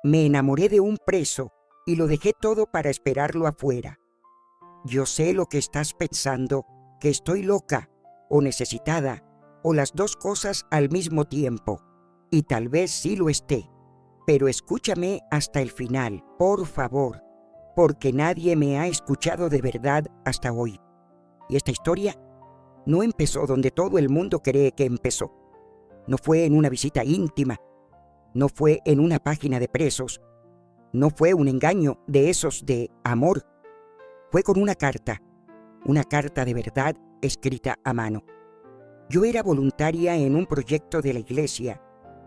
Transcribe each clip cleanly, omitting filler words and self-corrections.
Me enamoré de un preso y lo dejé todo para esperarlo afuera. Yo sé lo que estás pensando, que estoy loca o necesitada, o las dos cosas al mismo tiempo, y tal vez sí lo esté. Pero escúchame hasta el final, por favor, porque nadie me ha escuchado de verdad hasta hoy. Y esta historia no empezó donde todo el mundo cree que empezó. No fue en una visita íntima, no fue en una página de presos, no fue un engaño de esos de amor. Fue con una carta de verdad escrita a mano. Yo era voluntaria en un proyecto de la iglesia.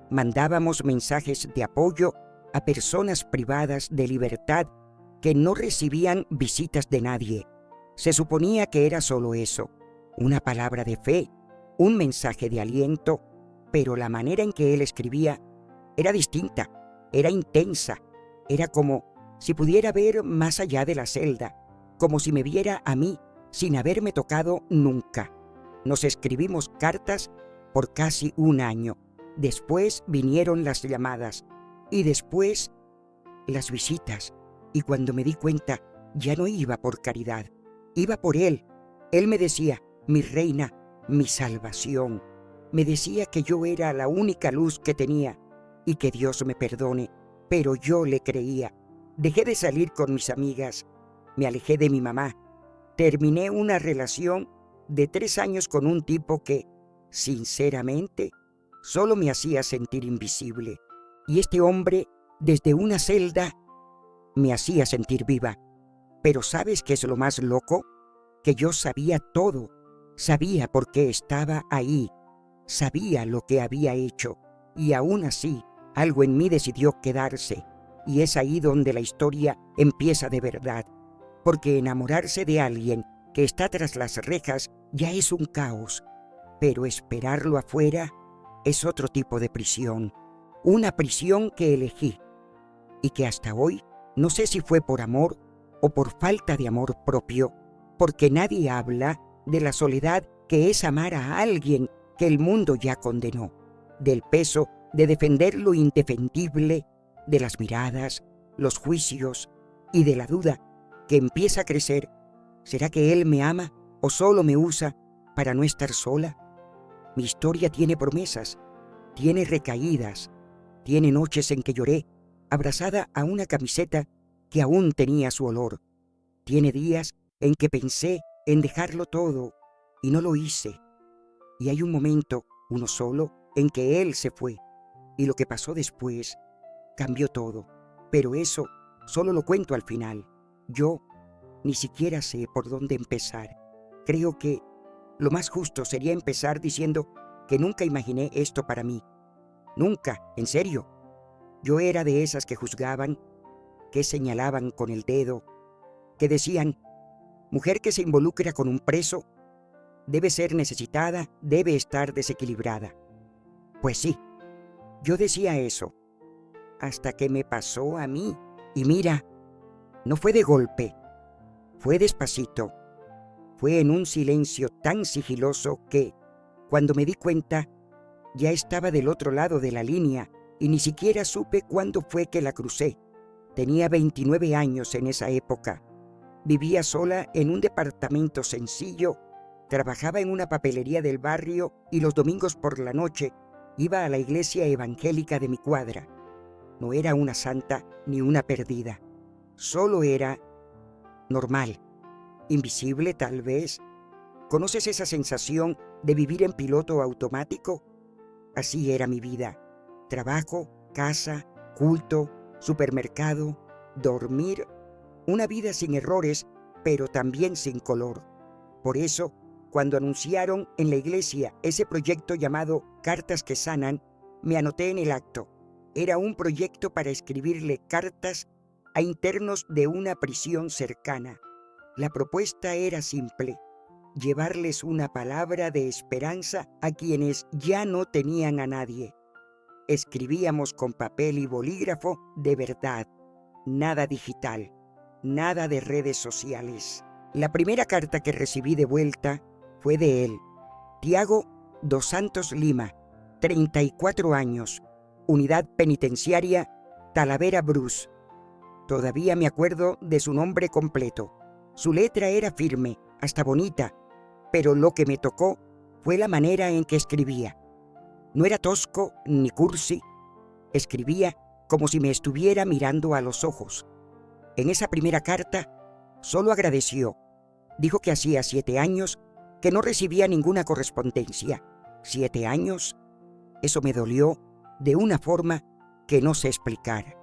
Mandábamos mensajes de apoyo a personas privadas de libertad que no recibían visitas de nadie. Se suponía que era solo eso, una palabra de fe, un mensaje de aliento, pero la manera en que él escribía era distinta, era intensa, era como si pudiera ver más allá de la celda, como si me viera a mí sin haberme tocado nunca. Nos escribimos cartas por casi un año. Después vinieron las llamadas y después las visitas. Y cuando me di cuenta, ya no iba por caridad, iba por él. Él me decía, mi reina, mi salvación. Me decía que yo era la única luz que tenía y que Dios me perdone, pero yo le creía. Dejé de salir con mis amigas, me alejé de mi mamá. Terminé una relación de 3 años con un tipo que, sinceramente, solo me hacía sentir invisible. Y este hombre, desde una celda, me hacía sentir viva. Pero ¿sabes qué es lo más loco? Que yo sabía todo. Sabía por qué estaba ahí. Sabía lo que había hecho. Y aún así, algo en mí decidió quedarse. Y es ahí donde la historia empieza de verdad. Porque enamorarse de alguien que está tras las rejas ya es un caos. Pero esperarlo afuera es otro tipo de prisión. Una prisión que elegí. Y que hasta hoy no sé si fue por amor o por falta de amor propio, porque nadie habla de la soledad que es amar a alguien que el mundo ya condenó, del peso de defender lo indefendible, de las miradas, los juicios y de la duda que empieza a crecer. ¿Será que él me ama o solo me usa para no estar sola? Mi historia tiene promesas, tiene recaídas, tiene noches en que lloré abrazada a una camiseta que aún tenía su olor. Tiene días en que pensé en dejarlo todo y no lo hice. Y hay un momento, uno solo, en que él se fue y lo que pasó después cambió todo. Pero eso solo lo cuento al final. Yo ni siquiera sé por dónde empezar. Creo que lo más justo sería empezar diciendo que nunca imaginé esto para mí. Nunca, en serio. Yo era de esas que juzgaban, que señalaban con el dedo, que decían, mujer que se involucra con un preso debe ser necesitada, debe estar desequilibrada. Pues sí, yo decía eso, hasta que me pasó a mí. Y mira, no fue de golpe, fue despacito, fue en un silencio tan sigiloso que, cuando me di cuenta, ya estaba del otro lado de la línea y ni siquiera supe cuándo fue que la crucé. Tenía 29 años en esa época. Vivía sola en un departamento sencillo, trabajaba en una papelería del barrio y los domingos por la noche iba a la iglesia evangélica de mi cuadra. No era una santa ni una perdida, solo era normal, invisible tal vez. ¿Conoces esa sensación de vivir en piloto automático? Así era mi vida. Trabajo, casa, culto, supermercado, dormir. Una vida sin errores, pero también sin color. Por eso, cuando anunciaron en la iglesia ese proyecto llamado Cartas que Sanan, me anoté en el acto. Era un proyecto para escribirle cartas a internos de una prisión cercana. La propuesta era simple: llevarles una palabra de esperanza a quienes ya no tenían a nadie. Escribíamos con papel y bolígrafo de verdad, nada digital, nada de redes sociales. La primera carta que recibí de vuelta fue de él, Tiago dos Santos Lima, 34 años, Unidad Penitenciaria Talavera Bruce. Todavía me acuerdo de su nombre completo. Su letra era firme, hasta bonita, pero lo que me tocó fue la manera en que escribía. No era tosco ni cursi. Escribía como si me estuviera mirando a los ojos. En esa primera carta solo agradeció. Dijo que hacía 7 años que no recibía ninguna correspondencia. 7 años. Eso me dolió de una forma que no sé explicar.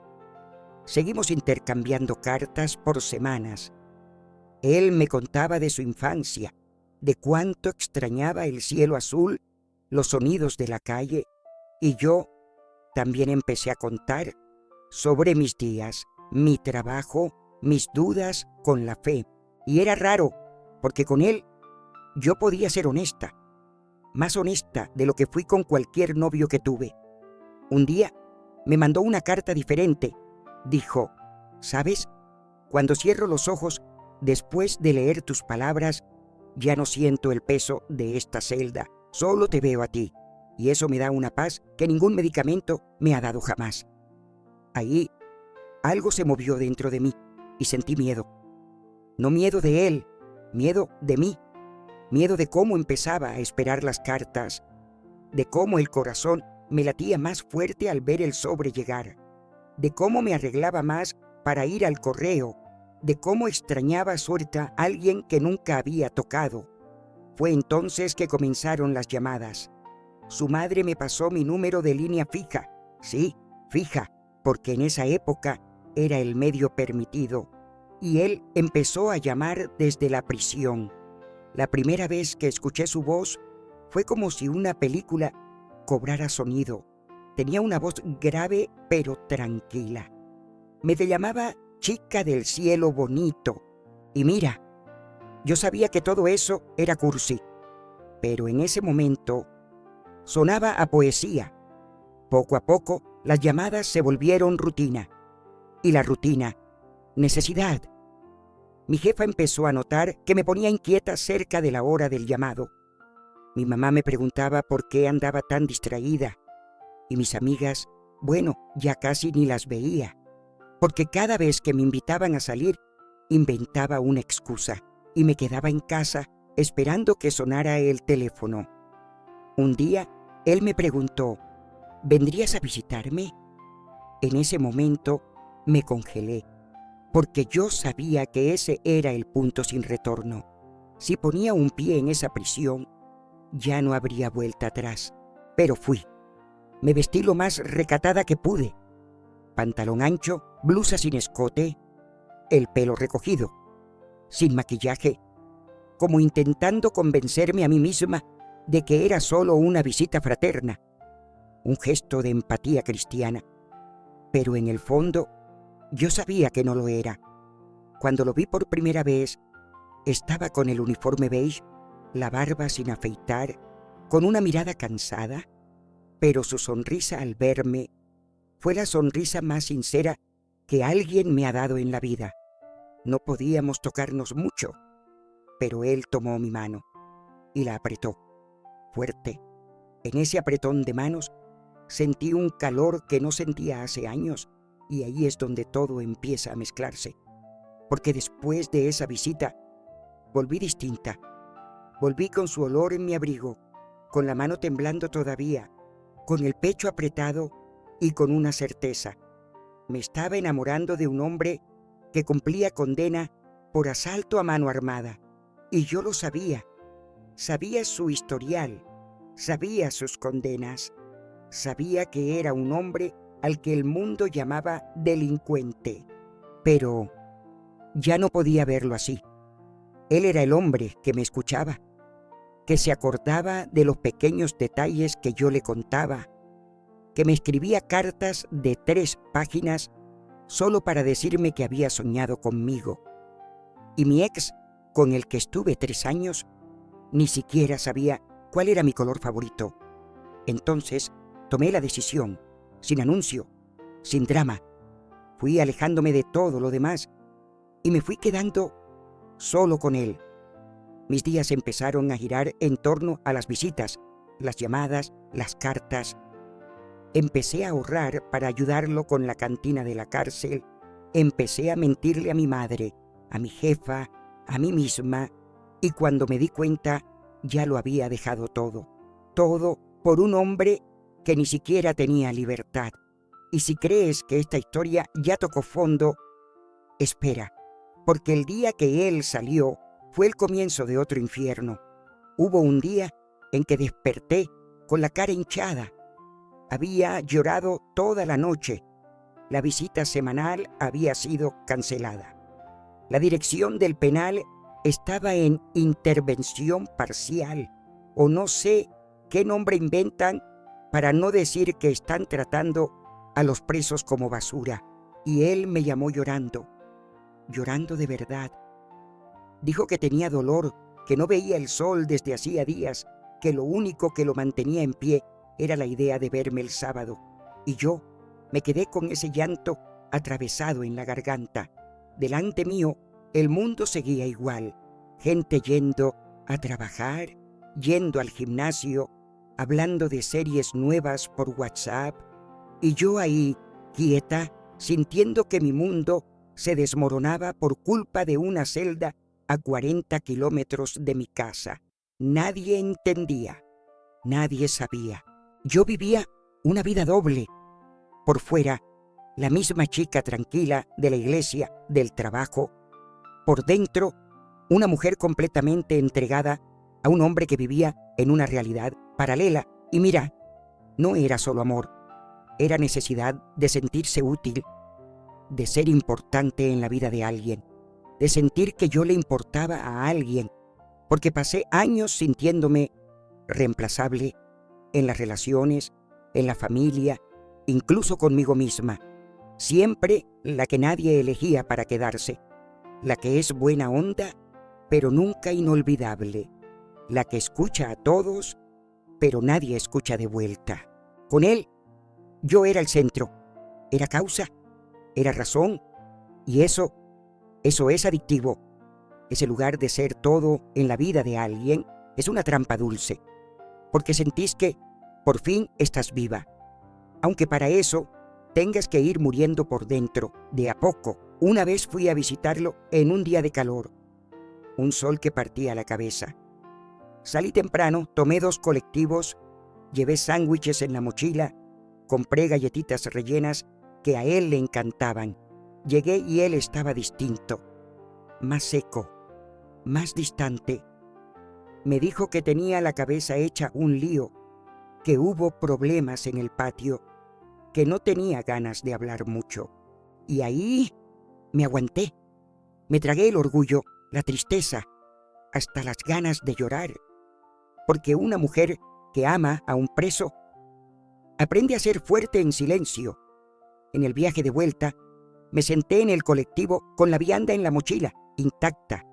Seguimos intercambiando cartas por semanas. Él me contaba de su infancia, de cuánto extrañaba el cielo azul, los sonidos de la calle, y yo también empecé a contar sobre mis días, mi trabajo, mis dudas con la fe. Y era raro, porque con él yo podía ser honesta, más honesta de lo que fui con cualquier novio que tuve. Un día me mandó una carta diferente. Dijo: ¿sabes? Cuando cierro los ojos, después de leer tus palabras, ya no siento el peso de esta celda. Solo te veo a ti, y eso me da una paz que ningún medicamento me ha dado jamás. Ahí algo se movió dentro de mí y sentí miedo. No miedo de él, miedo de mí. Miedo de cómo empezaba a esperar las cartas, de cómo el corazón me latía más fuerte al ver el sobre llegar, de cómo me arreglaba más para ir al correo, de cómo extrañaba suerte a alguien que nunca había tocado. Fue entonces que comenzaron las llamadas. Su madre me pasó mi número de línea fija. Sí, fija, porque en esa época era el medio permitido. Y él empezó a llamar desde la prisión. La primera vez que escuché su voz fue como si una película cobrara sonido. Tenía una voz grave pero tranquila. Me llamaba chica del cielo bonito. Y mira, yo sabía que todo eso era cursi, pero en ese momento sonaba a poesía. Poco a poco, las llamadas se volvieron rutina. Y la rutina, necesidad. Mi jefa empezó a notar que me ponía inquieta cerca de la hora del llamado. Mi mamá me preguntaba por qué andaba tan distraída. Y mis amigas, bueno, ya casi ni las veía. Porque cada vez que me invitaban a salir, inventaba una excusa y me quedaba en casa esperando que sonara el teléfono. Un día, él me preguntó: ¿vendrías a visitarme? En ese momento me congelé, porque yo sabía que ese era el punto sin retorno. Si ponía un pie en esa prisión, ya no habría vuelta atrás. Pero fui. Me vestí lo más recatada que pude. Pantalón ancho, blusa sin escote, el pelo recogido, sin maquillaje, como intentando convencerme a mí misma de que era solo una visita fraterna, un gesto de empatía cristiana. Pero en el fondo, yo sabía que no lo era. Cuando lo vi por primera vez, estaba con el uniforme beige, la barba sin afeitar, con una mirada cansada, pero su sonrisa al verme fue la sonrisa más sincera que alguien me ha dado en la vida. No podíamos tocarnos mucho, pero él tomó mi mano y la apretó fuerte. En ese apretón de manos sentí un calor que no sentía hace años, y ahí es donde todo empieza a mezclarse. Porque después de esa visita volví distinta. Volví con su olor en mi abrigo, con la mano temblando todavía, con el pecho apretado y con una certeza. Me estaba enamorando de un hombre que cumplía condena por asalto a mano armada. Y yo lo sabía. Sabía su historial, sabía sus condenas. Sabía que era un hombre al que el mundo llamaba delincuente. Pero ya no podía verlo así. Él era el hombre que me escuchaba, que se acordaba de los pequeños detalles que yo le contaba, que me escribía cartas de 3 páginas solo para decirme que había soñado conmigo. Y mi ex, con el que estuve 3 años, ni siquiera sabía cuál era mi color favorito. Entonces tomé la decisión, sin anuncio, sin drama. Fui alejándome de todo lo demás y me fui quedando solo con él. Mis días empezaron a girar en torno a las visitas, las llamadas, las cartas. Empecé a ahorrar para ayudarlo con la cantina de la cárcel. Empecé a mentirle a mi madre, a mi jefa, a mí misma, y cuando me di cuenta, ya lo había dejado todo. Todo por un hombre que ni siquiera tenía libertad. Y si crees que esta historia ya tocó fondo, espera, porque el día que él salió fue el comienzo de otro infierno. Hubo un día en que desperté con la cara hinchada. Había llorado toda la noche. La visita semanal había sido cancelada. La dirección del penal estaba en intervención parcial, o no sé qué nombre inventan para no decir que están tratando a los presos como basura. Y él me llamó llorando de verdad. Dijo que tenía dolor, que no veía el sol desde hacía días, que lo único que lo mantenía en pie era la idea de verme el sábado. Y yo me quedé con ese llanto atravesado en la garganta. Delante mío, el mundo seguía igual. Gente yendo a trabajar, yendo al gimnasio, hablando de series nuevas por WhatsApp. Y yo ahí, quieta, sintiendo que mi mundo se desmoronaba por culpa de una celda a 40 kilómetros de mi casa. Nadie entendía, nadie sabía. Yo vivía una vida doble. Por fuera, la misma chica tranquila de la iglesia, del trabajo. Por dentro, una mujer completamente entregada a un hombre que vivía en una realidad paralela. Y mira, no era solo amor, era necesidad de sentirse útil, de ser importante en la vida de alguien, de sentir que yo le importaba a alguien, porque pasé años sintiéndome reemplazable en las relaciones, en la familia, incluso conmigo misma. Siempre la que nadie elegía para quedarse, la que es buena onda, pero nunca inolvidable, la que escucha a todos, pero nadie escucha de vuelta. Con él, yo era el centro, era causa, era razón, y eso es adictivo. Ese lugar de ser todo en la vida de alguien es una trampa dulce, porque sentís que por fin estás viva, aunque para eso tengas que ir muriendo por dentro, de a poco. Una vez fui a visitarlo en un día de calor, un sol que partía la cabeza. Salí temprano, tomé 2 colectivos, llevé sándwiches en la mochila, compré galletitas rellenas que a él le encantaban. Llegué y él estaba distinto, más seco, más distante. Me dijo que tenía la cabeza hecha un lío, que hubo problemas en el patio, que no tenía ganas de hablar mucho. Y ahí me aguanté. Me tragué el orgullo, la tristeza, hasta las ganas de llorar. Porque una mujer que ama a un preso aprende a ser fuerte en silencio. En el viaje de vuelta, me senté en el colectivo con la vianda en la mochila, intacta.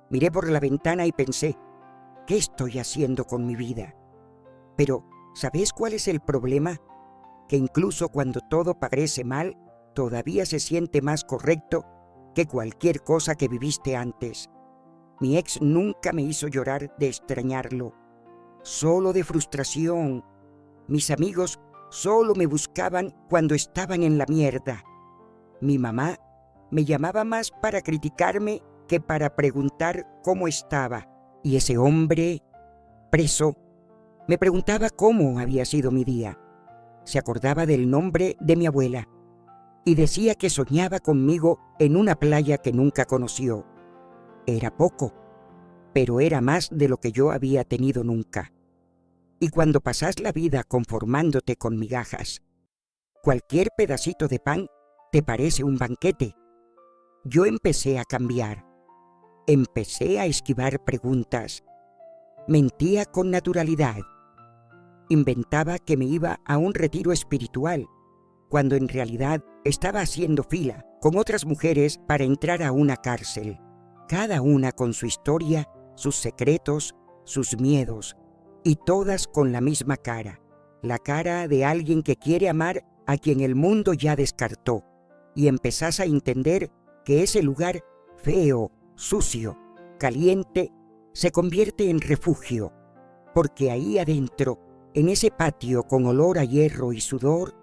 Miré por la ventana y pensé, ¿qué estoy haciendo con mi vida? Pero, ¿sabes cuál es el problema? Que incluso cuando todo parece mal, todavía se siente más correcto que cualquier cosa que viviste antes. Mi ex nunca me hizo llorar de extrañarlo, solo de frustración. Mis amigos solo me buscaban cuando estaban en la mierda. Mi mamá me llamaba más para criticarme que para preguntar cómo estaba. Y ese hombre, preso, me preguntaba cómo había sido mi día. Se acordaba del nombre de mi abuela y decía que soñaba conmigo en una playa que nunca conoció. Era poco, pero era más de lo que yo había tenido nunca. Y cuando pasas la vida conformándote con migajas, cualquier pedacito de pan te parece un banquete. Yo empecé a cambiar. Empecé a esquivar preguntas. Mentía con naturalidad. Inventaba que me iba a un retiro espiritual, cuando en realidad estaba haciendo fila con otras mujeres para entrar a una cárcel, cada una con su historia, sus secretos, sus miedos, y todas con la misma cara, la cara de alguien que quiere amar a quien el mundo ya descartó, y empezás a entender que ese lugar feo, sucio, caliente, se convierte en refugio, porque ahí adentro, En ese patio con olor a hierro y sudor,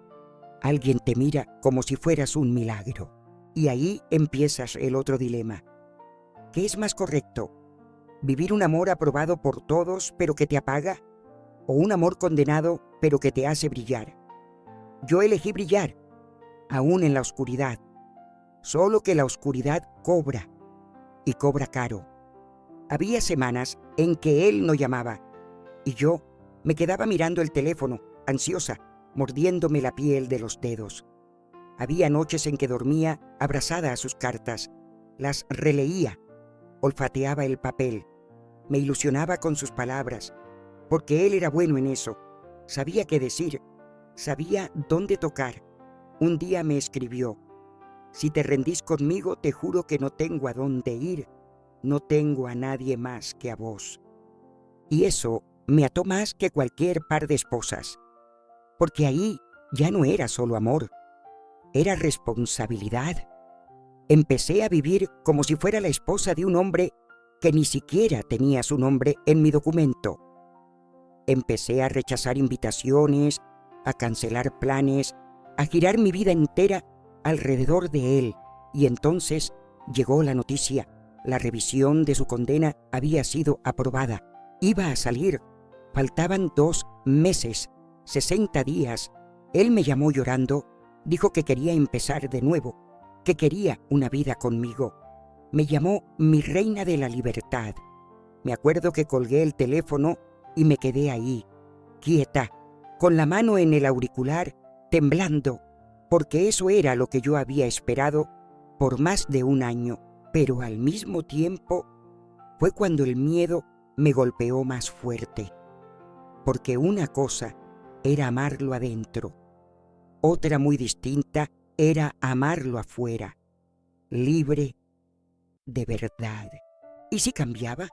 alguien te mira como si fueras un milagro. Y ahí empiezas el otro dilema. ¿Qué es más correcto? ¿Vivir un amor aprobado por todos pero que te apaga? ¿O un amor condenado pero que te hace brillar? Yo elegí brillar, aún en la oscuridad. Solo que la oscuridad cobra, y cobra caro. Había semanas en que él no llamaba, y yo me quedaba mirando el teléfono, ansiosa, mordiéndome la piel de los dedos. Había noches en que dormía abrazada a sus cartas, las releía, olfateaba el papel, me ilusionaba con sus palabras, porque él era bueno en eso, sabía qué decir, sabía dónde tocar. Un día me escribió: si te rendís conmigo, te juro que no tengo a dónde ir, no tengo a nadie más que a vos. Y eso me ató más que cualquier par de esposas, porque ahí ya no era solo amor, era responsabilidad. Empecé a vivir como si fuera la esposa de un hombre que ni siquiera tenía su nombre en mi documento. Empecé a rechazar invitaciones, a cancelar planes, a girar mi vida entera alrededor de él, y entonces llegó la noticia. La revisión de su condena había sido aprobada. Iba a salir. Faltaban 2 meses, 60 días. Él me llamó llorando, dijo que quería empezar de nuevo, que quería una vida conmigo. Me llamó mi reina de la libertad. Me acuerdo que colgué el teléfono y me quedé ahí, quieta, con la mano en el auricular, temblando, porque eso era lo que yo había esperado por más de 1 año, pero al mismo tiempo fue cuando el miedo me golpeó más fuerte, porque una cosa era amarlo adentro, otra muy distinta era amarlo afuera, libre de verdad. ¿Y si cambiaba?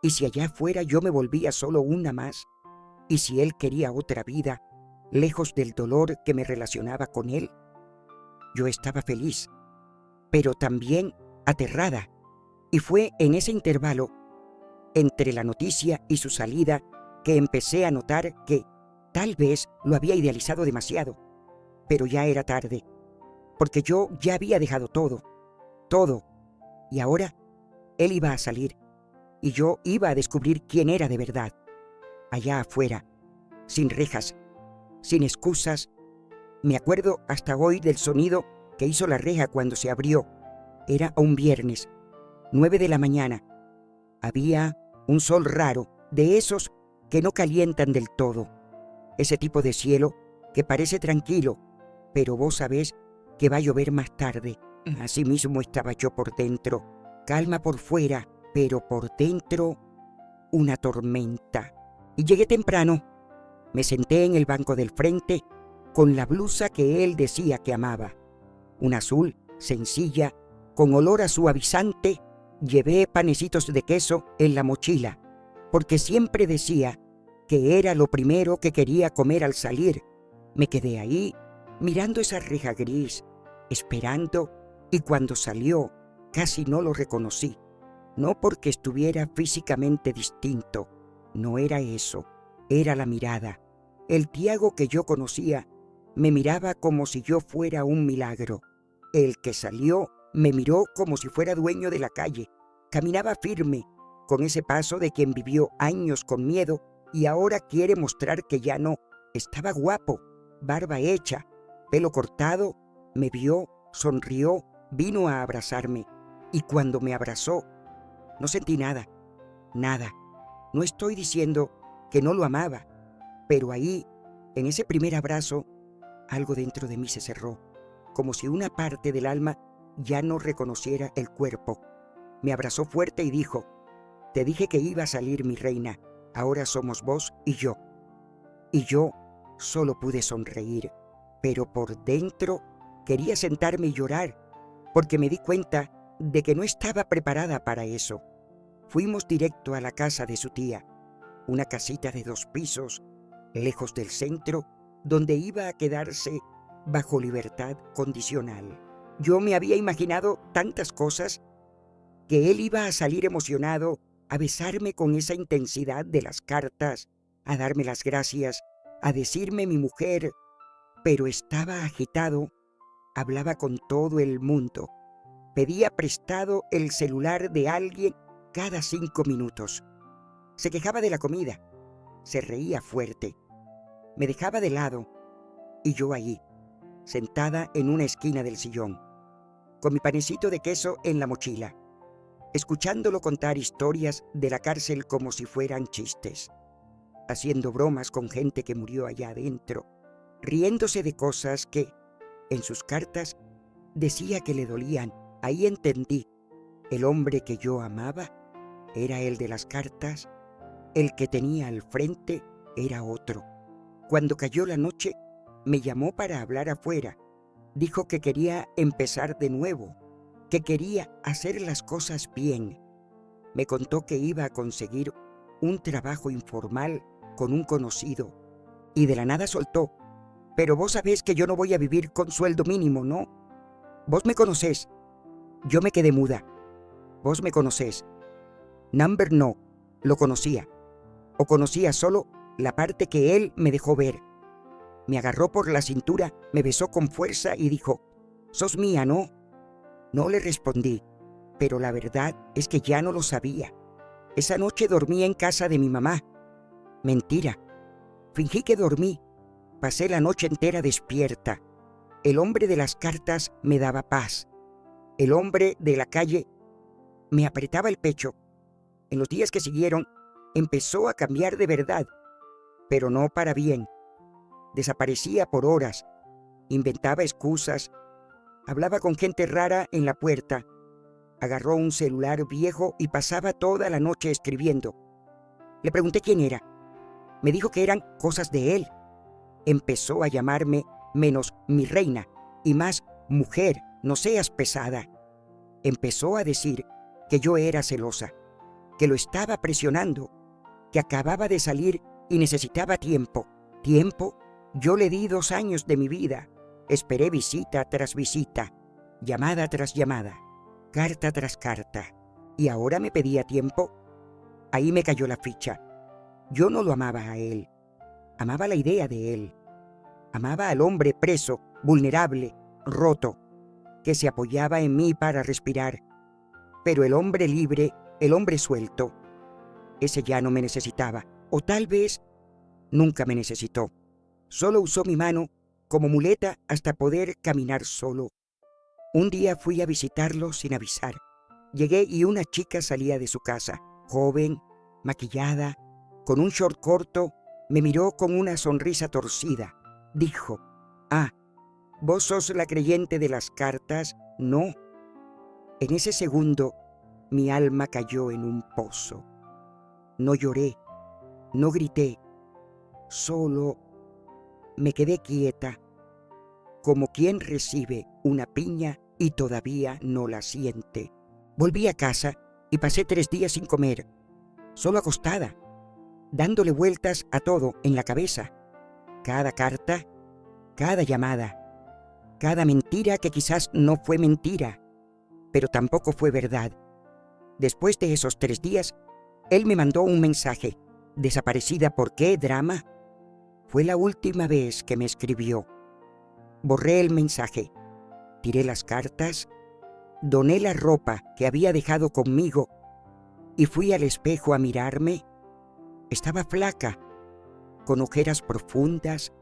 ¿Y si allá afuera yo me volvía solo una más? ¿Y si él quería otra vida, lejos del dolor que me relacionaba con él? Yo estaba feliz, pero también aterrada, y fue en ese intervalo, entre la noticia y su salida, que empecé a notar que tal vez lo había idealizado demasiado, pero ya era tarde, porque yo ya había dejado todo, y ahora él iba a salir, y yo iba a descubrir quién era de verdad, allá afuera, sin rejas, sin excusas. Me acuerdo hasta hoy del sonido que hizo la reja cuando se abrió. Era un viernes, 9 de la mañana. Había un sol raro, de esos que no calientan del todo. Ese tipo de cielo que parece tranquilo, pero vos sabés que va a llover más tarde. Así mismo estaba yo por dentro, calma por fuera, pero por dentro una tormenta. Y llegué temprano. Me senté en el banco del frente con la blusa que él decía que amaba. Un azul, sencilla, con olor a suavizante. Llevé panecitos de queso en la mochila, porque siempre decía que era lo primero que quería comer al salir. Me quedé ahí, mirando esa reja gris, esperando, y cuando salió, casi no lo reconocí. No porque estuviera físicamente distinto, no era eso, era la mirada. El Tiago que yo conocía me miraba como si yo fuera un milagro. El que salió me miró como si fuera dueño de la calle. Caminaba firme, con ese paso de quien vivió años con miedo y ahora quiere mostrar que ya no. Estaba guapo, barba hecha, pelo cortado, me vio, sonrió, vino a abrazarme. Y cuando me abrazó, no sentí nada, nada. No estoy diciendo que no lo amaba, pero ahí, en ese primer abrazo, algo dentro de mí se cerró, como si una parte del alma ya no reconociera el cuerpo. Me abrazó fuerte y dijo: te dije que iba a salir, mi reina, ahora somos vos y yo. Y yo solo pude sonreír, pero por dentro quería sentarme y llorar, porque me di cuenta de que no estaba preparada para eso. Fuimos directo a la casa de su tía, una casita de 2 pisos, lejos del centro, donde iba a quedarse bajo libertad condicional. Yo me había imaginado tantas cosas, que él iba a salir emocionado, a besarme con esa intensidad de las cartas, a darme las gracias, a decirme mi mujer, pero estaba agitado, hablaba con todo el mundo, pedía prestado el celular de alguien cada 5 minutos. Se quejaba de la comida, se reía fuerte, me dejaba de lado y yo allí, sentada en una esquina del sillón, con mi panecito de queso en la mochila, escuchándolo contar historias de la cárcel como si fueran chistes, haciendo bromas con gente que murió allá adentro, riéndose de cosas que, en sus cartas, decía que le dolían. Ahí entendí, el hombre que yo amaba era el de las cartas, el que tenía al frente era otro. Cuando cayó la noche, me llamó para hablar afuera. Dijo que quería empezar de nuevo, que quería hacer las cosas bien. Me contó que iba a conseguir un trabajo informal con un conocido y de la nada soltó: pero vos sabés que yo no voy a vivir con sueldo mínimo, ¿no? Vos me conocés. Yo me quedé muda. Vos me conocés. Number no, lo conocía. O conocía solo la parte que él me dejó ver. Me agarró por la cintura, me besó con fuerza y dijo: «Sos mía, ¿no?». No le respondí, pero la verdad es que ya no lo sabía. Esa noche dormí en casa de mi mamá. Mentira. Fingí que dormí. Pasé la noche entera despierta. El hombre de las cartas me daba paz. El hombre de la calle me apretaba el pecho. En los días que siguieron, empezó a cambiar de verdad, pero no para bien. Desaparecía por horas, inventaba excusas, hablaba con gente rara en la puerta, agarró un celular viejo y pasaba toda la noche escribiendo. Le pregunté quién era. Me dijo que eran cosas de él. Empezó a llamarme menos mi reina y más mujer, no seas pesada. Empezó a decir que yo era celosa, que lo estaba presionando, que acababa de salir y necesitaba tiempo. ¿Tiempo? Yo le di 2 años de mi vida. Esperé visita tras visita, llamada tras llamada, carta tras carta. ¿Y ahora me pedía tiempo? Ahí me cayó la ficha. Yo no lo amaba a él. Amaba la idea de él. Amaba al hombre preso, vulnerable, roto, que se apoyaba en mí para respirar. Pero el hombre libre, el hombre suelto, ese ya no me necesitaba. O tal vez nunca me necesitó. Solo usó mi mano como muleta hasta poder caminar solo. Un día fui a visitarlo sin avisar. Llegué y una chica salía de su casa, joven, maquillada, con un short corto, me miró con una sonrisa torcida. Dijo: «Ah, ¿vos sos la creyente de las cartas?». «No». En ese segundo, mi alma cayó en un pozo. No lloré, no grité, solo me quedé quieta, como quien recibe una piña y todavía no la siente. Volví a casa y pasé 3 días sin comer, solo acostada, dándole vueltas a todo en la cabeza. Cada carta, cada llamada, cada mentira que quizás no fue mentira, pero tampoco fue verdad. Después de esos 3 días, él me mandó un mensaje. ¿Desaparecida por qué, drama? Fue la última vez que me escribió. Borré el mensaje, tiré las cartas, doné la ropa que había dejado conmigo y fui al espejo a mirarme. Estaba flaca, con ojeras profundas,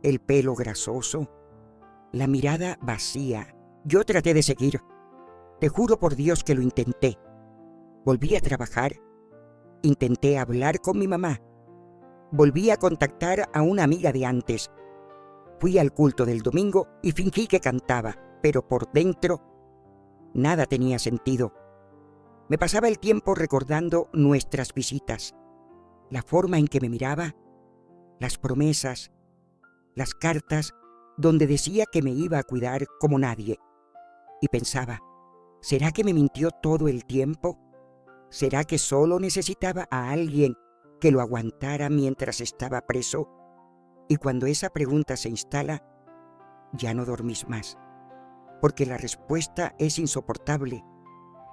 el pelo grasoso, la mirada vacía. Yo traté de seguir. Te juro por Dios que lo intenté. Volví a trabajar. Intenté hablar con mi mamá. Volví a contactar a una amiga de antes. Fui al culto del domingo y fingí que cantaba, pero por dentro nada tenía sentido. Me pasaba el tiempo recordando nuestras visitas, la forma en que me miraba, las promesas, las cartas donde decía que me iba a cuidar como nadie. Y pensaba, ¿será que me mintió todo el tiempo? ¿Será que solo necesitaba a alguien que lo aguantara mientras estaba preso? Y cuando esa pregunta se instala, ya no dormís más, porque la respuesta es insoportable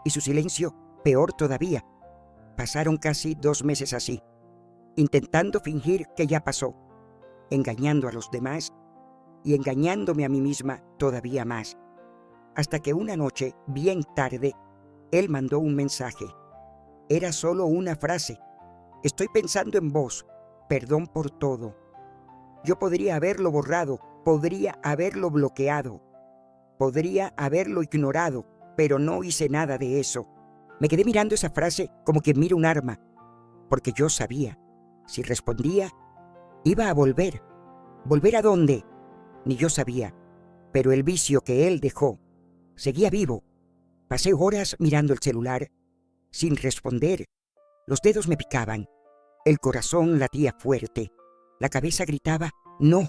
y su silencio peor todavía. Pasaron casi 2 meses así, intentando fingir que ya pasó. engañando a los demás y engañándome a mí misma todavía más. Hasta que una noche, bien tarde, él mandó un mensaje. Era solo una frase. Estoy pensando en vos. Perdón por todo. Yo podría haberlo borrado, podría haberlo bloqueado, podría haberlo ignorado, pero no hice nada de eso. Me quedé mirando esa frase como quien mira un arma, porque yo sabía, si respondía, iba a volver. ¿Volver a dónde? Ni yo sabía, pero el vicio que él dejó seguía vivo. Pasé horas mirando el celular, sin responder. Los dedos me picaban, el corazón latía fuerte, la cabeza gritaba no,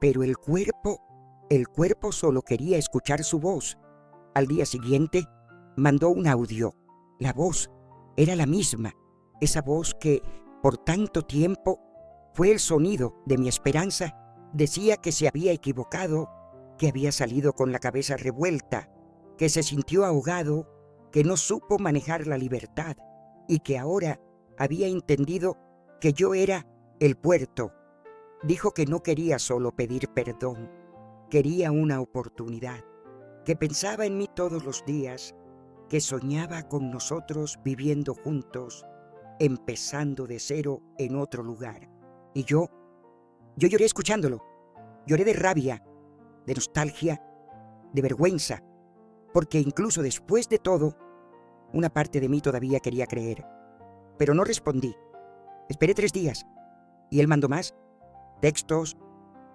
pero el cuerpo solo quería escuchar su voz. Al día siguiente mandó un audio. La voz era la misma, esa voz que por tanto tiempo fue el sonido de mi esperanza. Decía que se había equivocado, que había salido con la cabeza revuelta, que se sintió ahogado, que no supo manejar la libertad y que ahora había entendido que yo era el puerto. Dijo que no quería solo pedir perdón, quería una oportunidad, que pensaba en mí todos los días, que soñaba con nosotros viviendo juntos, empezando de cero en otro lugar. Y yo lloré escuchándolo, lloré de rabia, de nostalgia, de vergüenza, porque incluso después de todo, una parte de mí todavía quería creer. Pero no respondí. Esperé 3 días y él mandó más. Textos,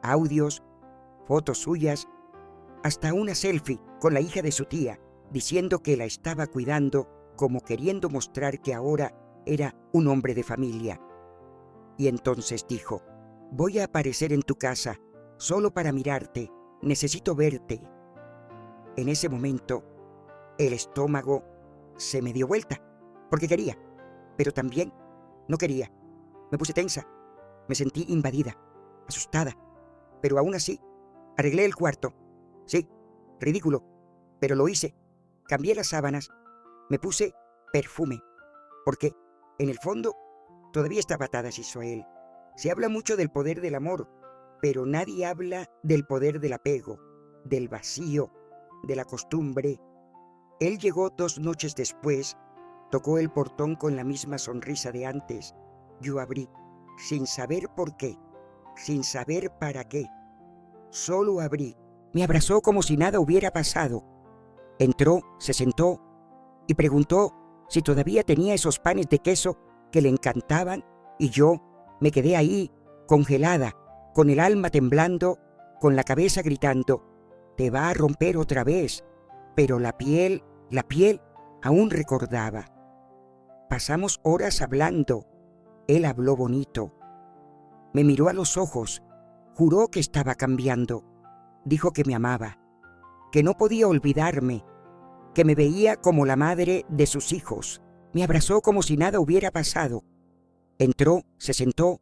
audios, fotos suyas, hasta una selfie con la hija de su tía, diciendo que la estaba cuidando, como queriendo mostrar que ahora era un hombre de familia. Y entonces dijo, voy a aparecer en tu casa, solo para mirarte, necesito verte. En ese momento, el estómago se me dio vuelta, porque quería, pero también no quería. Me puse tensa, me sentí invadida, asustada, pero aún así, arreglé el cuarto. Sí, ridículo, pero lo hice. Cambié las sábanas, me puse perfume, porque, en el fondo, todavía estaba atada a Israel. Se habla mucho del poder del amor, pero nadie habla del poder del apego, del vacío, de la costumbre. Él llegó 2 noches después, tocó el portón con la misma sonrisa de antes. Yo abrí, sin saber por qué, sin saber para qué. Solo abrí. Me abrazó como si nada hubiera pasado. Entró, se sentó y preguntó si todavía tenía esos panes de queso que le encantaban, y yo me quedé ahí, congelada, con el alma temblando, con la cabeza gritando, te va a romper otra vez. Pero la piel aún recordaba. Pasamos horas hablando. Él habló bonito. Me miró a los ojos, juró que estaba cambiando. Dijo que me amaba, que no podía olvidarme, que me veía como la madre de sus hijos. Me abrazó como si nada hubiera pasado. Entró, se sentó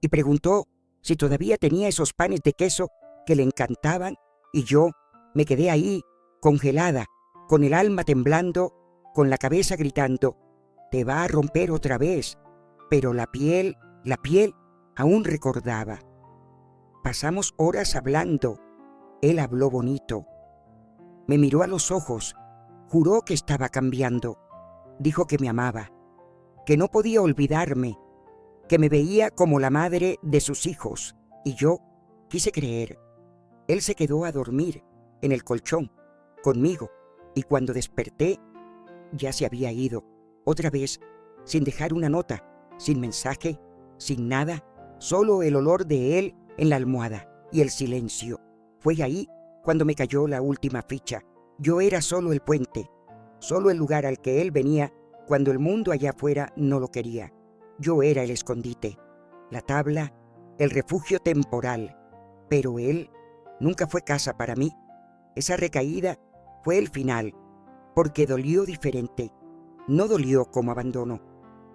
y preguntó si todavía tenía esos panes de queso que le encantaban, y yo me quedé ahí, congelada, con el alma temblando, con la cabeza gritando, te va a romper otra vez. Pero la piel aún recordaba. Pasamos horas hablando. Él habló bonito. Me miró a los ojos, juró que estaba cambiando. Dijo que me amaba, que no podía olvidarme, que me veía como la madre de sus hijos, y yo quise creer. Él se quedó a dormir en el colchón conmigo, y cuando desperté ya se había ido, otra vez, sin dejar una nota, sin mensaje, sin nada, solo el olor de él en la almohada y el silencio. Fue ahí cuando me cayó la última ficha. Yo era solo el puente, solo el lugar al que él venía cuando el mundo allá afuera no lo quería. Yo era el escondite, la tabla, el refugio temporal. Pero él nunca fue casa para mí. Esa recaída fue el final, porque dolió diferente. No dolió como abandono,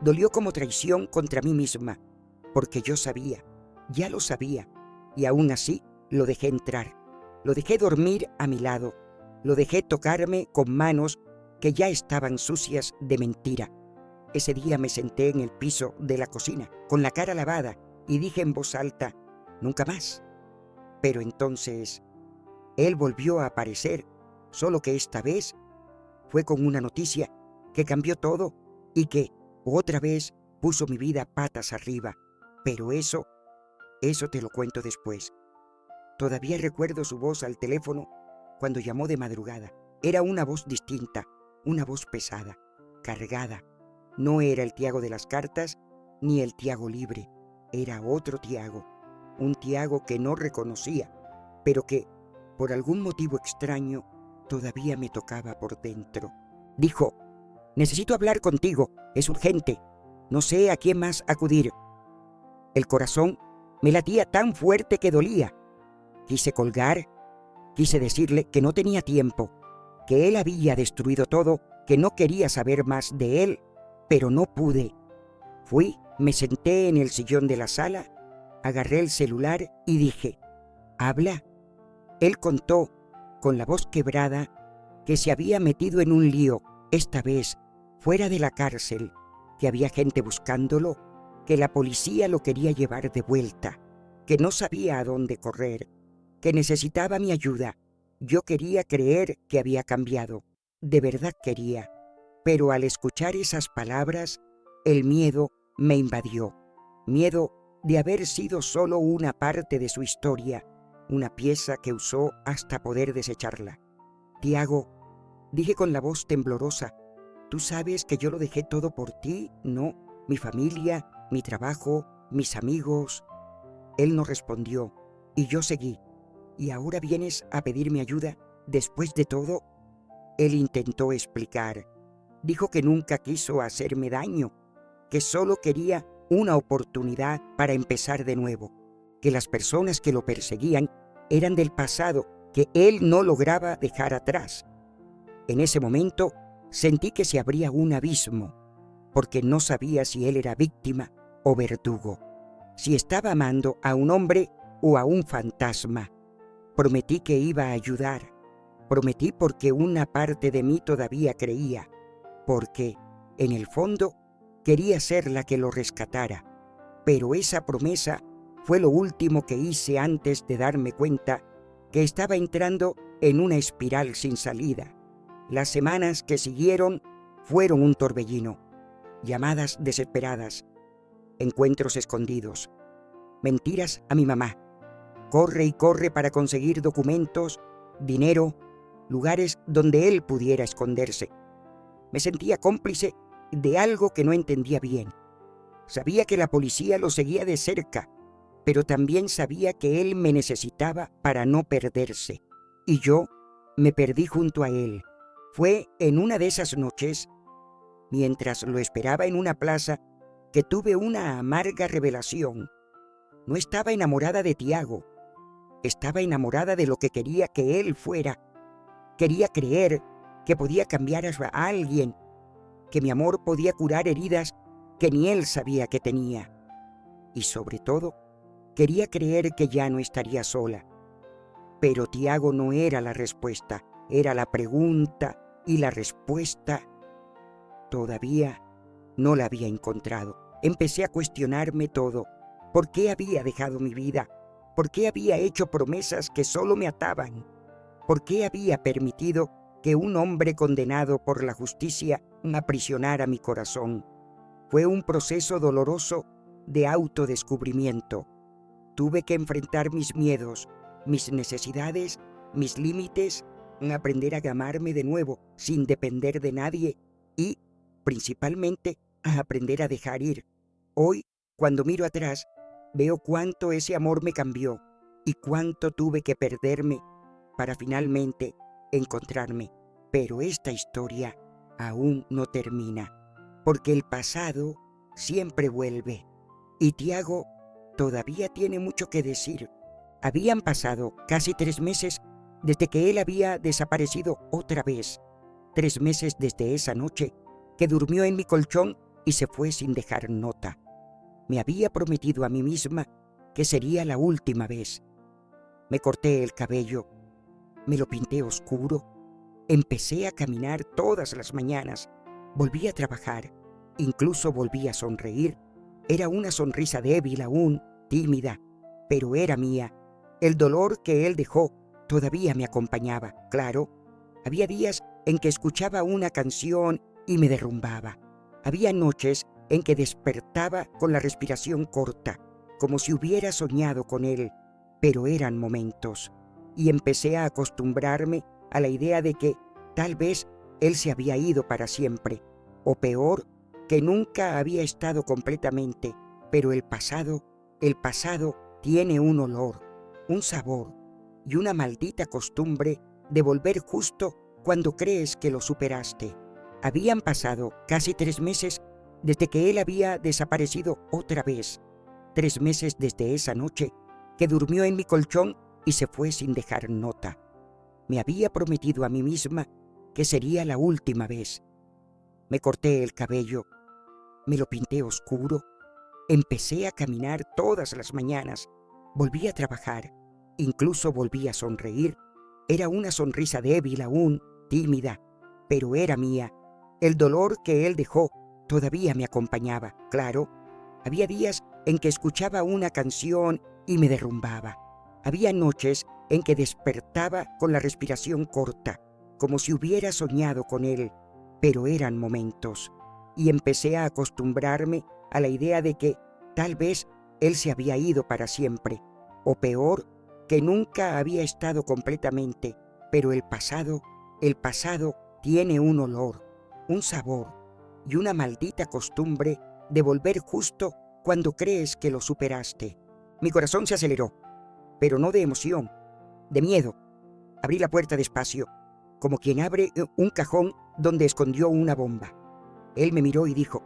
dolió como traición contra mí misma, porque yo sabía, ya lo sabía, y aún así lo dejé entrar. Lo dejé dormir a mi lado, lo dejé tocarme con manos que ya estaban sucias de mentira. Ese día me senté en el piso de la cocina, con la cara lavada, y dije en voz alta, nunca más. Pero entonces él volvió a aparecer, solo que esta vez fue con una noticia que cambió todo y que otra vez puso mi vida patas arriba. Pero eso te lo cuento después. Todavía recuerdo su voz al teléfono cuando llamó de madrugada. Era una voz distinta, una voz pesada, cargada. No era el Tiago de las cartas ni el Tiago libre. Era otro Tiago, un Tiago que no reconocía, pero que, por algún motivo extraño, todavía me tocaba por dentro. Dijo: necesito hablar contigo, es urgente. No sé a quién más acudir. El corazón me latía tan fuerte que dolía. Quise colgar, quise decirle que no tenía tiempo, que él había destruido todo, que no quería saber más de él, pero no pude. Fui, me senté en el sillón de la sala, agarré el celular y dije: «¿Habla?». Él contó, con la voz quebrada, que se había metido en un lío, esta vez fuera de la cárcel, que había gente buscándolo, que la policía lo quería llevar de vuelta, que no sabía a dónde correr, que necesitaba mi ayuda. Yo quería creer que había cambiado, de verdad quería, pero al escuchar esas palabras, el miedo me invadió, miedo de haber sido solo una parte de su historia, una pieza que usó hasta poder desecharla. «Tiago», dije con la voz temblorosa, «tú sabes que yo lo dejé todo por ti, ¿no? Mi familia, mi trabajo, mis amigos». Él no respondió y yo seguí. «¿Y ahora vienes a pedirme ayuda después de todo?». Él intentó explicar. Dijo que nunca quiso hacerme daño, que solo quería una oportunidad para empezar de nuevo, que las personas que lo perseguían eran del pasado, que él no lograba dejar atrás. En ese momento sentí que se abría un abismo, porque no sabía si él era víctima o verdugo, si estaba amando a un hombre o a un fantasma. Prometí que iba a ayudar, prometí porque una parte de mí todavía creía, porque, en el fondo, quería ser la que lo rescatara. Pero esa promesa fue lo último que hice antes de darme cuenta que estaba entrando en una espiral sin salida. Las semanas que siguieron fueron un torbellino. Llamadas desesperadas, encuentros escondidos, mentiras a mi mamá. Corre y corre para conseguir documentos, dinero, lugares donde él pudiera esconderse. Me sentía cómplice de algo que no entendía bien. Sabía que la policía lo seguía de cerca, pero también sabía que él me necesitaba para no perderse. Y yo me perdí junto a él. Fue en una de esas noches, mientras lo esperaba en una plaza, que tuve una amarga revelación. No estaba enamorada de Tiago. Estaba enamorada de lo que quería que él fuera. Quería creer que podía cambiar a alguien, que mi amor podía curar heridas que ni él sabía que tenía. Y sobre todo, quería creer que ya no estaría sola. Pero Tiago no era la respuesta, era la pregunta, y la respuesta todavía no la había encontrado. Empecé a cuestionarme todo. ¿Por qué había dejado mi vida? ¿Por qué había hecho promesas que solo me ataban? ¿Por qué había permitido que un hombre condenado por la justicia aprisionara mi corazón? Fue un proceso doloroso de autodescubrimiento. Tuve que enfrentar mis miedos, mis necesidades, mis límites, aprender a amarme de nuevo sin depender de nadie y, principalmente, a aprender a dejar ir. Hoy, cuando miro atrás, veo cuánto ese amor me cambió y cuánto tuve que perderme para finalmente encontrarme. Pero esta historia aún no termina, porque el pasado siempre vuelve. Y Tiago todavía tiene mucho que decir. Habían pasado casi 3 meses desde que él había desaparecido otra vez. 3 meses desde esa noche que durmió en mi colchón y se fue sin dejar nota. Me había prometido a mí misma que sería la última vez. Me corté el cabello, me lo pinté oscuro, empecé a caminar todas las mañanas, volví a trabajar, incluso volví a sonreír. Era una sonrisa débil aún, tímida, pero era mía. El dolor que él dejó todavía me acompañaba. Claro, había días en que escuchaba una canción y me derrumbaba. Había noches en que despertaba con la respiración corta, como si hubiera soñado con él, pero eran momentos. Y empecé a acostumbrarme a la idea de que tal vez él se había ido para siempre, o peor, que nunca había estado completamente, pero el pasado tiene un olor, un sabor y una maldita costumbre de volver justo cuando crees que lo superaste. Habían pasado casi 3 meses desde que él había desaparecido otra vez, 3 meses desde esa noche que durmió en mi colchón y se fue sin dejar nota. Me había prometido a mí misma que sería la última vez. Me corté el cabello, me lo pinté oscuro, empecé a caminar todas las mañanas, volví a trabajar, incluso volví a sonreír. Era una sonrisa débil aún, tímida, pero era mía. El dolor que él dejó todavía me acompañaba. Claro, había días en que escuchaba una canción y me derrumbaba. Había noches en que despertaba con la respiración corta, como si hubiera soñado con él, pero eran momentos. Y empecé a acostumbrarme a la idea de que tal vez él se había ido para siempre, o peor, que nunca había estado completamente, pero el pasado tiene un olor, un sabor y una maldita costumbre de volver justo cuando crees que lo superaste. Mi corazón se aceleró, pero no de emoción, de miedo. Abrí la puerta despacio, como quien abre un cajón donde escondió una bomba. Él me miró y dijo: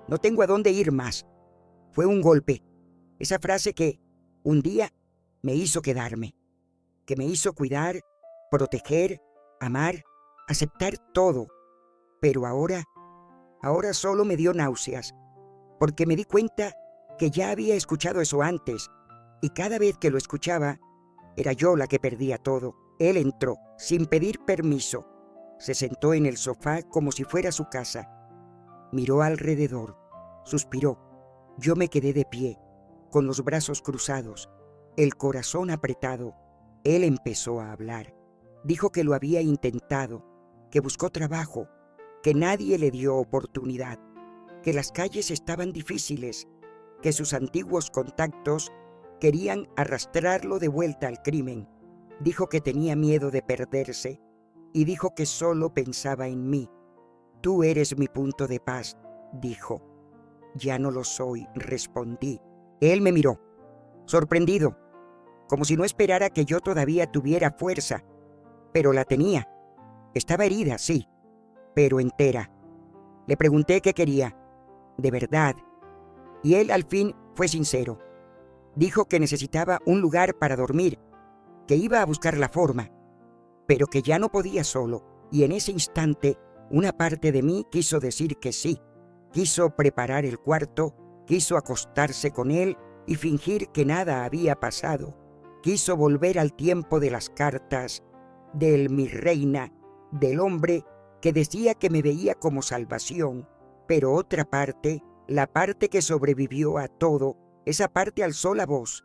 «No tengo a dónde ir más». Fue un golpe, esa frase que un día me hizo quedarme, que me hizo cuidar, proteger, amar, aceptar todo. Pero ahora solo me dio náuseas, porque me di cuenta que ya había escuchado eso antes, y cada vez que lo escuchaba, era yo la que perdía todo. Él entró, sin pedir permiso, se sentó en el sofá como si fuera su casa, miró alrededor, suspiró. Yo me quedé de pie, con los brazos cruzados, el corazón apretado. Él empezó a hablar. Dijo que lo había intentado, que buscó trabajo, que nadie le dio oportunidad, que las calles estaban difíciles, que sus antiguos contactos querían arrastrarlo de vuelta al crimen. Dijo que tenía miedo de perderse y dijo que solo pensaba en mí. «Tú eres mi punto de paz», dijo. «Ya no lo soy», respondí. Él me miró, sorprendido, como si no esperara que yo todavía tuviera fuerza, pero la tenía. Estaba herida, sí, pero entera. Le pregunté qué quería, de verdad, y él al fin fue sincero. Dijo que necesitaba un lugar para dormir, que iba a buscar la forma, pero que ya no podía solo, y en ese instante una parte de mí quiso decir que sí. Quiso preparar el cuarto, quiso acostarse con él y fingir que nada había pasado. Quiso volver al tiempo de las cartas, del mi reina, del hombre que decía que me veía como salvación. Pero otra parte, la parte que sobrevivió a todo, esa parte alzó la voz.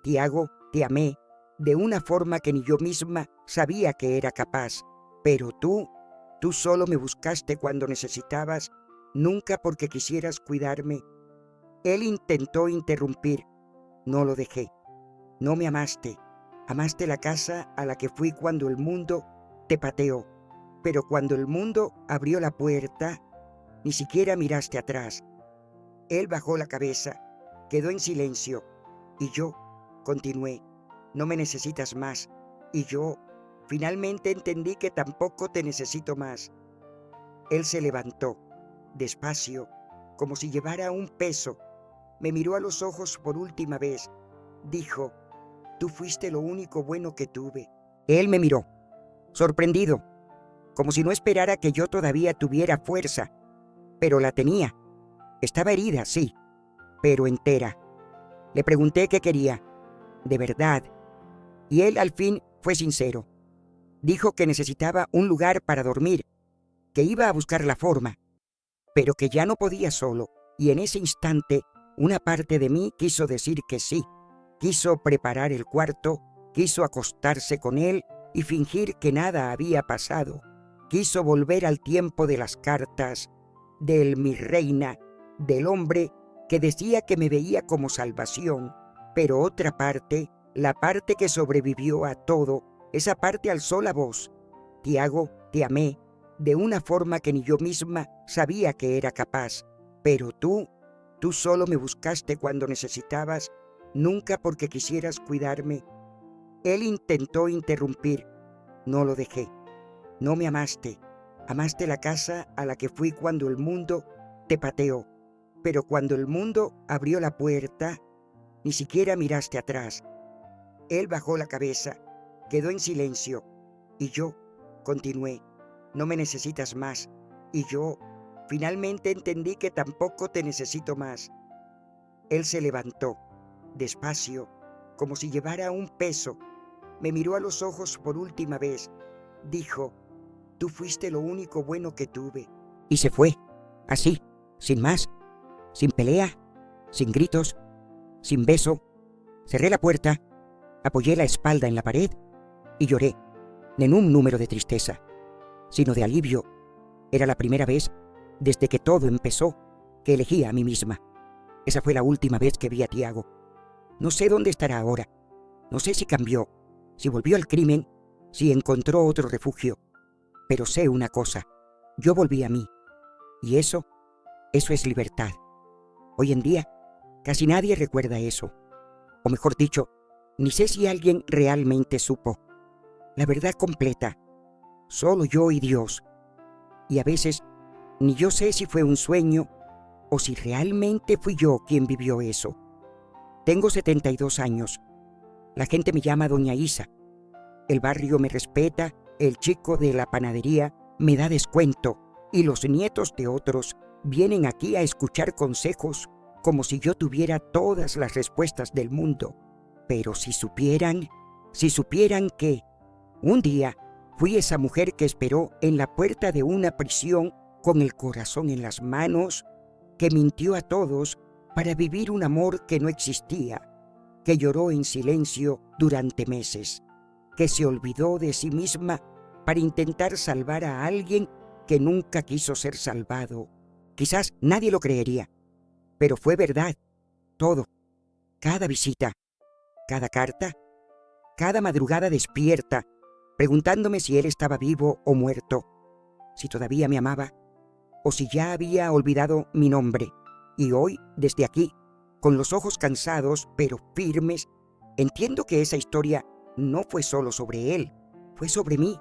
«Tiago, te amé, de una forma que ni yo misma sabía que era capaz. Pero tú solo me buscaste cuando necesitabas, nunca porque quisieras cuidarme». Él intentó interrumpir. No lo dejé. «No me amaste. Amaste la casa a la que fui cuando el mundo te pateó. Pero cuando el mundo abrió la puerta, ni siquiera miraste atrás». Él bajó la cabeza, quedó en silencio, y yo continué. «No me necesitas más». Y yo finalmente entendí que tampoco te necesito más. Él se levantó, despacio, como si llevara un peso. Me miró a los ojos por última vez. Dijo: «Tú fuiste lo único bueno que tuve». Él me miró, sorprendido, como si no esperara que yo todavía tuviera fuerza, pero la tenía. Estaba herida, sí, pero entera. Le pregunté qué quería, de verdad, y él al fin fue sincero. Dijo que necesitaba un lugar para dormir, que iba a buscar la forma, pero que ya no podía solo, y en ese instante una parte de mí quiso decir que sí. Quiso preparar el cuarto, quiso acostarse con él y fingir que nada había pasado. Quiso volver al tiempo de las cartas, del mi reina, del hombre que decía que me veía como salvación, pero otra parte, la parte que sobrevivió a todo, esa parte alzó la voz. Tiago, te amé, de una forma que ni yo misma sabía que era capaz, pero tú solo me buscaste cuando necesitabas, nunca porque quisieras cuidarme. Él intentó interrumpir, no lo dejé. No me amaste, amaste la casa a la que fui cuando el mundo te pateó, pero cuando el mundo abrió la puerta, ni siquiera miraste atrás. Él bajó la cabeza, quedó en silencio, y yo continué, no me necesitas más, y yo finalmente entendí que tampoco te necesito más. Él se levantó, despacio, como si llevara un peso, me miró a los ojos por última vez, dijo, tú fuiste lo único bueno que tuve. Y se fue, así, sin más, sin pelea, sin gritos, sin beso. Cerré la puerta, apoyé la espalda en la pared y lloré, en un número de tristeza, sino de alivio. Era la primera vez, desde que todo empezó, que elegía a mí misma. Esa fue la última vez que vi a Tiago. No sé dónde estará ahora. No sé si cambió, si volvió al crimen, si encontró otro refugio. Pero sé una cosa, yo volví a mí. Y eso es libertad. Hoy en día, casi nadie recuerda eso. O mejor dicho, ni sé si alguien realmente supo. La verdad completa, solo yo y Dios. Y a veces, ni yo sé si fue un sueño o si realmente fui yo quien vivió eso. Tengo 72 años. La gente me llama Doña Isa. El barrio me respeta, el chico de la panadería me da descuento y los nietos de otros vienen aquí a escuchar consejos como si yo tuviera todas las respuestas del mundo. Pero si supieran que un día fui esa mujer que esperó en la puerta de una prisión con el corazón en las manos, que mintió a todos para vivir un amor que no existía, que lloró en silencio durante meses, que se olvidó de sí misma para intentar salvar a alguien que nunca quiso ser salvado. Quizás nadie lo creería, pero fue verdad, todo, cada visita, cada carta, cada madrugada despierta, preguntándome si él estaba vivo o muerto, si todavía me amaba, o si ya había olvidado mi nombre. Y hoy, desde aquí, con los ojos cansados pero firmes, entiendo que esa historia no fue solo sobre él, fue sobre mí,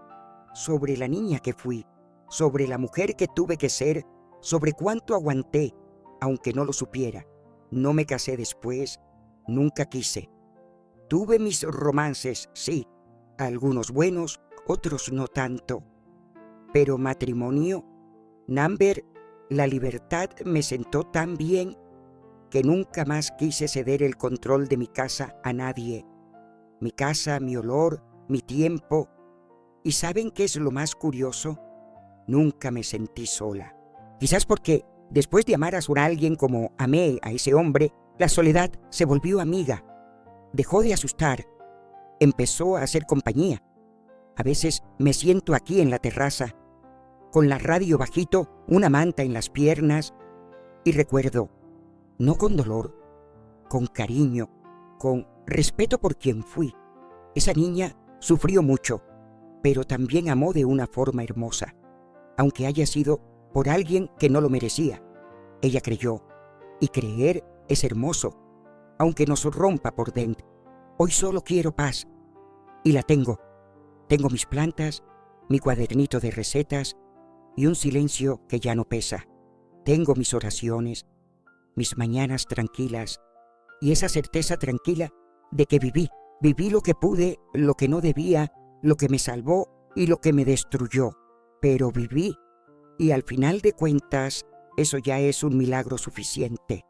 sobre la niña que fui, sobre la mujer que tuve que ser, sobre cuánto aguanté, aunque no lo supiera. No me casé después, nunca quise. Tuve mis romances, sí, algunos buenos, otros no tanto. Pero matrimonio, Number, la libertad me sentó tan bien que nunca más quise ceder el control de mi casa a nadie. Mi casa, mi olor, mi tiempo. ¿Y saben qué es lo más curioso? Nunca me sentí sola. Quizás porque, después de amar a alguien como amé a ese hombre, la soledad se volvió amiga. Dejó de asustar. Empezó a hacer compañía. A veces me siento aquí en la terraza, con la radio bajito, una manta en las piernas, y recuerdo, no con dolor, con cariño, con respeto por quien fui. Esa niña sufrió mucho, pero también amó de una forma hermosa, aunque haya sido por alguien que no lo merecía. Ella creyó, y creer es hermoso, aunque nos rompa por dentro. Hoy solo quiero paz, y la tengo. Tengo mis plantas, mi cuadernito de recetas y un silencio que ya no pesa. Tengo mis oraciones, mis mañanas tranquilas y esa certeza tranquila de que viví lo que pude, lo que no debía, lo que me salvó y lo que me destruyó. Pero viví y al final de cuentas eso ya es un milagro suficiente.